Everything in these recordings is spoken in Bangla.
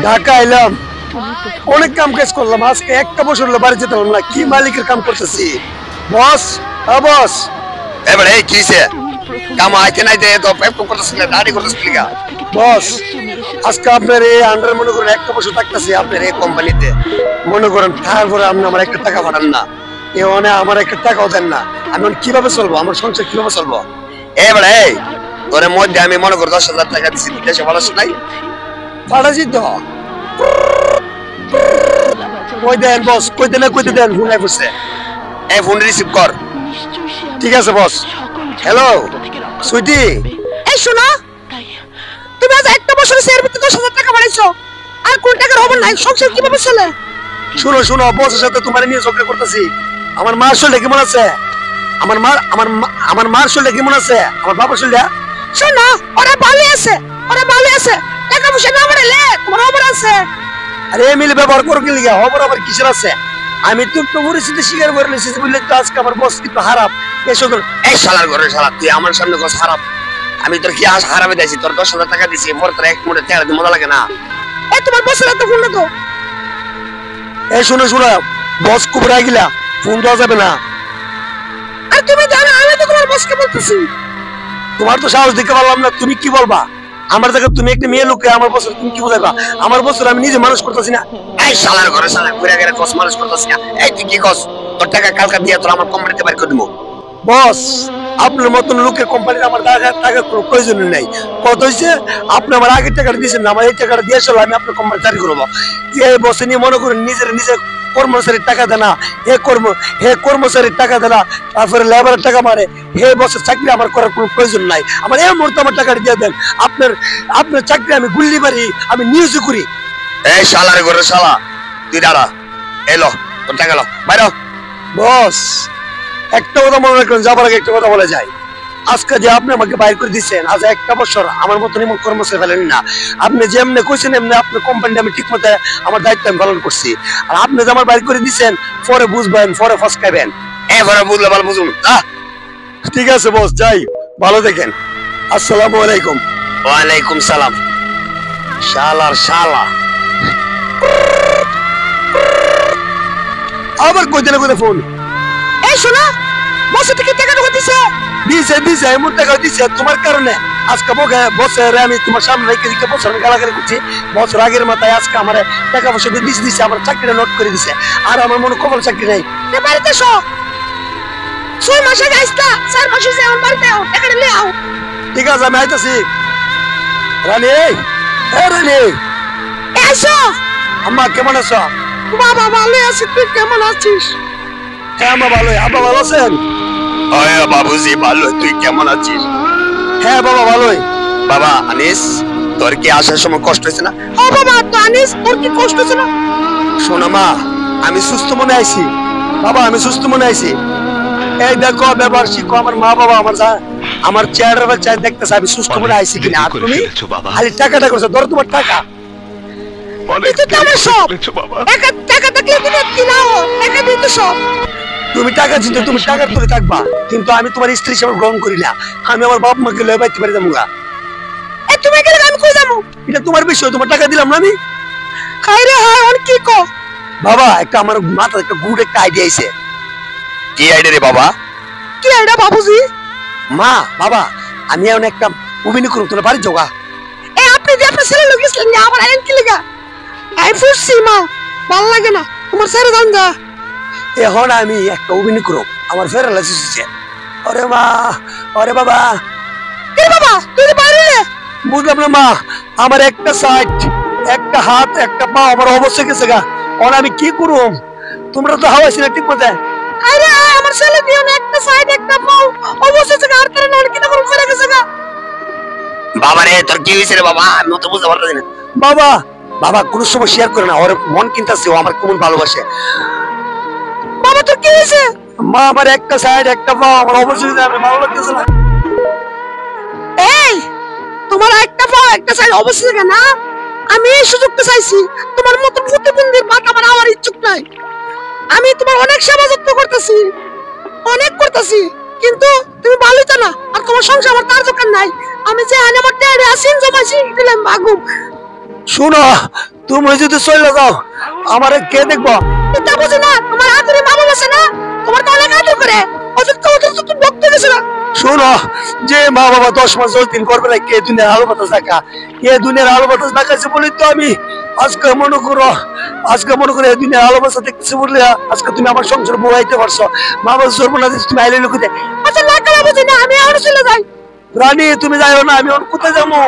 ঢাকা এলাম, অনেক কাম কাজ করলাম, আজকে একটা বছর হলো বাড়ি যেতে পারলাম না। কি মালিকের কাম করতেছি বস। বস এবারে এই কিছে কাম আইতে নাইতে তো পেপ করতেছিল দাড়ি করতেছিল গা বস। আজকে আপনার এই আন্ডার মনে করেন একটা বছর থাকতেছি আপনার এই কোম্পানিতে, মনে করেন তারপরে আপনি আমার একটা টাকা পাঠান না, এ অনেক আমার একটা টাকাও দেন না। আমি কিভাবে চলবো, আমার সংসার কিভাবে চলবো? এবারে এই তোর মধ্যে আমি মনে করি 10,000 টাকা দিছি, দেশে ভালো নাই পাঠাছি তো। কই দেন বস, কইতে দেন ভুলাই পড়ছে। এই ফোন রিসিভ কর। ঠিক আছে বস। হ্যালো সুইটি, এই শোনো, তুমি আজ একটা বছরে এর ভিতরে 10,000 টাকা বাড়াইছো, আর কোন টাকার খবর নাই, সংসার কিভাবে চলে? শুনো শুনো, বসের সাথে তোমার নিয়ে ঝগড়া করতেছি। আমার মার শরীরটা কেমন আছে? আমার মার শরীরটা কেমন আছে? আমার বাবার শরীরটা শোনো, ওরা ভালো আছে, ওরা ভালো আছে। টাকা পয়সা না বাড়াইলে তোমার খবর আছে। আরে মিলে ব্যবহার করো কি লিগা, খবর আবার কিসের আছে? আমি তো একটু পরিস্থিতি স্বীকার করে নিয়েছি বললে তো আজকে আমার বস কিন্তু খারাপ। এই শালার ঘরে শালা তুই আমার সামনে কস খারাপ, আমি তোর কি আস হারামে দিয়েছি? তোর 10,000 টাকা দিছি, পরে তোর এক মুঠে তেল মজা লাগে না? এই তোমার বসের এত ফোন তো। এই শোনো শোনো, বস খুব রাগিলা, ফোন দেওয়া যাবে না। আর তুমি জানো আমি তো তোমার বসকে বলতেছি। তোমার তো সাহস দেখতে পারলাম না, তুমি কি বলবা? আমার জায়গায় তুমি একটা মেয়ে লোককে আমার বছর তুমি কি বুঝাইবা? আমার বছর আমি নিজে মানুষ করতেছি না। এই শালার ঘরে শালা ঘুরে গেলে কস মানুষ করতেছি না। এই তুই কি কস? তোর টাকা কালকা দিয়ে তোর আমার কোম্পানিতে বাড়ি করে দেবো। বস আপনার মতন লোকের কোম্পানিতে আমার টাকা কোনো প্রয়োজন নেই। কত হয়েছে আপনি আমার আগের টাকাটা দিয়েছেন না, আমার এই টাকাটা দিয়ে আসলে আমি আপনার কোম্পানি চাকরি করবো। এই বসে নিয়ে মনে করেন নিজের কর্মচারীর টাকা দেনা, হে কর্মচারীর টাকা দেনা, তারপরে লেবারের টাকা মারে, হে বসের চাকরি আমার করার কোনো প্রয়োজন নাই। আমার এই মুহূর্তে আমার টাকাটা দিয়ে দেন। আপনার চাকরি আমি গুল্লি মারি, আমি নিউজও করি। এই শালার ঘরে শালা তুই দাঁড়া, এলো তোর টাকা লো বাইরে। বস একটা কথা মনে রাখবেন, যাবার আগে একটা কথা বলে যায়। আজকে যে আপনি আমাকে বাইর করে দিচ্ছেন, আজ একটা বছর আমার মতন এমন কর্মচারী ফেলেন না। আপনি যেমনি কইছেন এমনি আপনার কোম্পানিটা আমি ঠিক মতো আমার দায়িত্ব আমি পালন করছি। আর আপনি যে আমার বাইর করে দিচ্ছেন, পরে বুঝবেন, পরে ফসকাইবেন। এবারে বুঝলে ভালো বুঝুন। ঠিক আছে বস, যাই, ভালো দেখেন। আসসালামু আলাইকুম। ওয়ালাইকুম সালাম। শালার শালা আবার কইতে ফোন। এই শোনো, বসে থেকে টাকা ঢুকে দিছে এমন টাকা দিছে তোমার কারণে। আজকে বসের আমি তোমার সামনে রেখে দিতে বছর গালাগালি করছি। বছর আগের মাথায় আজকে আমার টাকা পয়সা দিছে, আমার চাকরিটা নোট করে দিছে। আর আমার মনে কপাল চাকরি নাই। বাড়িতে এসো, 6 মাসে গাইছটা 4 মাসে যে আমার বাড়িতে টাকাটা নিয়ে আও। ঠিক আছে আমি আইতাছি। রানী, রানী এসো। আম্মা কেমন আছো? বাবা ভালো আছি, তুই কেমন আছিস? হ্যাঁ আম্মা ভালোই। আব্বা ভালো আছেন? বাবুজি ভালো, তুই কেমন আছিস? হ্যাঁ বাবা ভালোই। বাবা আনিস, তোর কি আসার সময় কষ্ট হয়েছে না? হ্যাঁ বাবা, তো আনিস তোর কি কষ্ট হয়েছে না? শোনা মা, আমি সুস্থ মনে আইছি বাবা, আমি সুস্থ মনে আইছি। এই দেখো ব্যবহার শিখো, আমার মা বাবা আমার চেহারা চাই দেখতেছে আমি সুস্থ মনে আইছি কিনা। আর তুমি খালি টাকাটা করছো, ধরো তোমার টাকা। তুমি টাকা দিতে তুমি টাকার তুলে থাকবা, কিন্তু আমি তোমার স্ত্রী হিসেবে গ্রহণ করি না। আমি আমার বাপ মাকে লয়ে বাইতে পারি যাবো। তুমি গেলে আমি কই যাবো? এটা তোমার বিষয়, তোমার টাকা দিলাম না আমি। হাই রে হাই, অন কি কো বাবা? একটা আমার মাথায় একটা গুড একটা আইডিয়া আইছে। কি আইডিয়া রে বাবা? কি আইডিয়া বাবুজি? মা বাবা, আমি এখন একটা অভিনয় করব, তোমরা বাড়ি যাওগা। এই আপনি যে আপনার ছেলে লোক গেছিলেন না, আবার আইন কি লাগা? আই ফুসছি মা, ভালো লাগে না তোমার ছেলে জান যা। এখন আমি একটা অভিনয় করব, আমার প্যারালাইসিস হইছে। আরে মা, আরে বাবা, এ বাবা তুই বাইরে বুঝলাম না মা, আমার একটা সাইড, একটা হাত, একটা পা আমার অবস্থা গেছে গা। আর আমি কি করব? তোমরা তো হাওয়াইছ না ঠিক মতো। আরে আমার ছেলে দিও না, একটা সাইড একটা পা অবস্থা গেছে, আর কারণে আর কি না করব, ফেরে গেছে গা। বাবা রে তোর কি হইছে রে বাবা? আমি তো বুঝতে পারতেছি না। বাবা বাবা কোন সময় শেয়ার করে না, ওর মন কিনতাছে, ও আমার কেমন ভালোবাসে। বাবা তোর কি হইছে? মা আমার একটা সাইড একটা পা আমার অবস্থা গেছে, আমি ভালো লাগতেছে না। এই তোমার একটা পা একটা সাইড অবস্থা গেছে না, আমি এই সুযোগটা চাইছি। তোমার মত প্রতিবন্ধীর বাত আমার আমার ইচ্ছুক নাই। আমি তোমার অনেক সেবা যত্ন করতেছি, অনেক করতেছি, কিন্তু তুমি ভালোই জানা। আর তোমার সংসার আমার তার দরকার নাই। আমি যে আনে আমার টেড়ে আসিন জমাইছি দিলাম বাগুম। শুনো, তুমি যদি চলে যাও আমারে কে দেখবো? এটা বুঝি না, তোমার আদরে মা বাবা আছে না, তোমার তো অনেক আদর করে, ওদের তো তুমি বকতে গেছো না। শুনো, যে মা বাবা 10 মাস 10 দিন করবে না, কে দুনিয়ার আলো বাতাস দেখা, কে দুনিয়ার আলো বাতাস দেখাচ্ছে বলি তো আমি আজকে মনে করো এই দুনিয়ার আলো বাতাস দেখতেছি বললে আজকে তুমি আমার সংসার বহাইতে পারছো। মা বাবা জোর না দিচ্ছি, তুমি আইলে লুকুতে। আচ্ছা না কেন বুঝি না, আমি এখন চলে যাই। রানী তুমি যাইও না, আমি এখন কোথায় যাবো?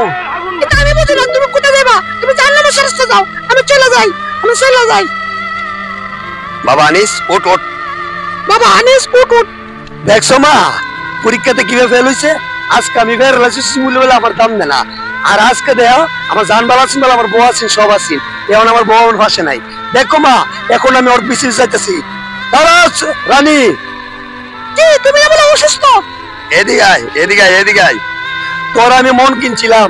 এটা আমি বুঝি না, তুমি কোথায় যাবা? তুমি জানলে সরস্তে যাও, আমি চলে যাই, আমি চলে যাই। বাবা আনিস ওঠ ওঠ। বাবা আনিস উঠ উঠ। দেখছো মা, পরীক্ষাতে কিভাবে ফেল হয়েছে? আজকে আমি বের হয়েছি শিমুলে বলে আমার দাম দেয় না, আর আজকে দেও আমার জানবাল আছেন বলে আমার বউ আছেন, সব আছেন, এখন আমার বউ আমার ভাসে নাই। দেখো মা, এখন আমি ওর পিছিয়ে যাইতেছি। দাঁড়াও রানী। কি তুমি না বলে অসুস্থ? এদিকে আয় এদিকে আয় এদিকে আয়। তোর আমি মন কিনছিলাম,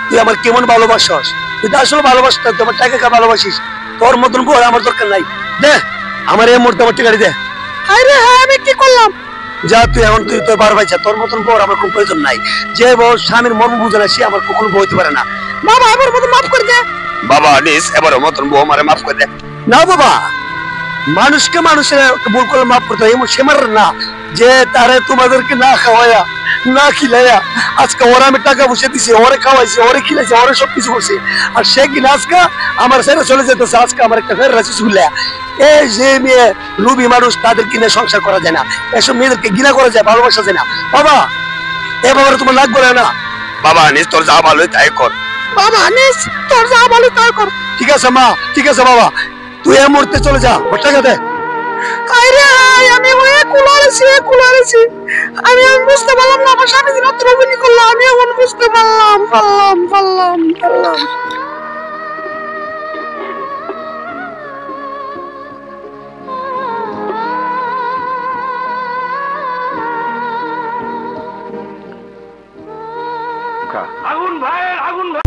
তুই আমার কেমন ভালোবাসস, তুই তো আসলে ভালোবাসত, তোমার টাকা খা ভালোবাসিস, তোর মতন বউ আমার দরকার নাই। দে আমার এই মুহূর্তে আমার টিকারি দে। আরে হ্যাঁ, আমি কি করলাম? যা তুই এখন, তুই তোর বার পাইছা, তোর মতন বউ আমার খুব প্রয়োজন নাই। যে বউ স্বামীর মর্ম বুঝে না সে আমার কখনো বউ হইতে পারে না। বাবা এবার মতো মাফ করে দে। বাবা আনিস এবারের মতন বউ আমারে মাফ করে দে। না বাবা, মানুষকে মানুষের ভুল করে মাফ করতে হয়, এমন সেমার না যে তারে তোমাদেরকে না খাওয়াইয়া না খিলাইয়া আজকে ওরা আমি টাকা বসে দিছি, ওরে খাওয়াইছি, ওরে খিলাইছি, ওরে সবকিছু করছি, আর সে কিনা আজকে আমার ছেড়ে চলে যেতেছে। আজকে আমার একটা ফের রাশি শুনলে এই যে মেয়ে লুবি মানুষ, তাদের কিনে সংসার করা যায় না, এসব মেয়েদেরকে ঘৃণা করা যায়, ভালোবাসা যায় না। বাবা এ বাবা তোমার লাগ বলে না। বাবা আনিস তোর যা ভালো তাই কর। বাবা আনিস তোর যা ভালো তাই কর। ঠিক আছে মা, ঠিক আছে বাবা, তুই এই মুহূর্তে চলে যা, ওর টাকা দে। আরে আমি ওই কুলারেছি আমি বুঝতে পারলাম না আমার স্বামী রাত্র অভিনয় করলো, আমি এখন বুঝতে পারলাম। আগুন ভাই আগুন ভাই।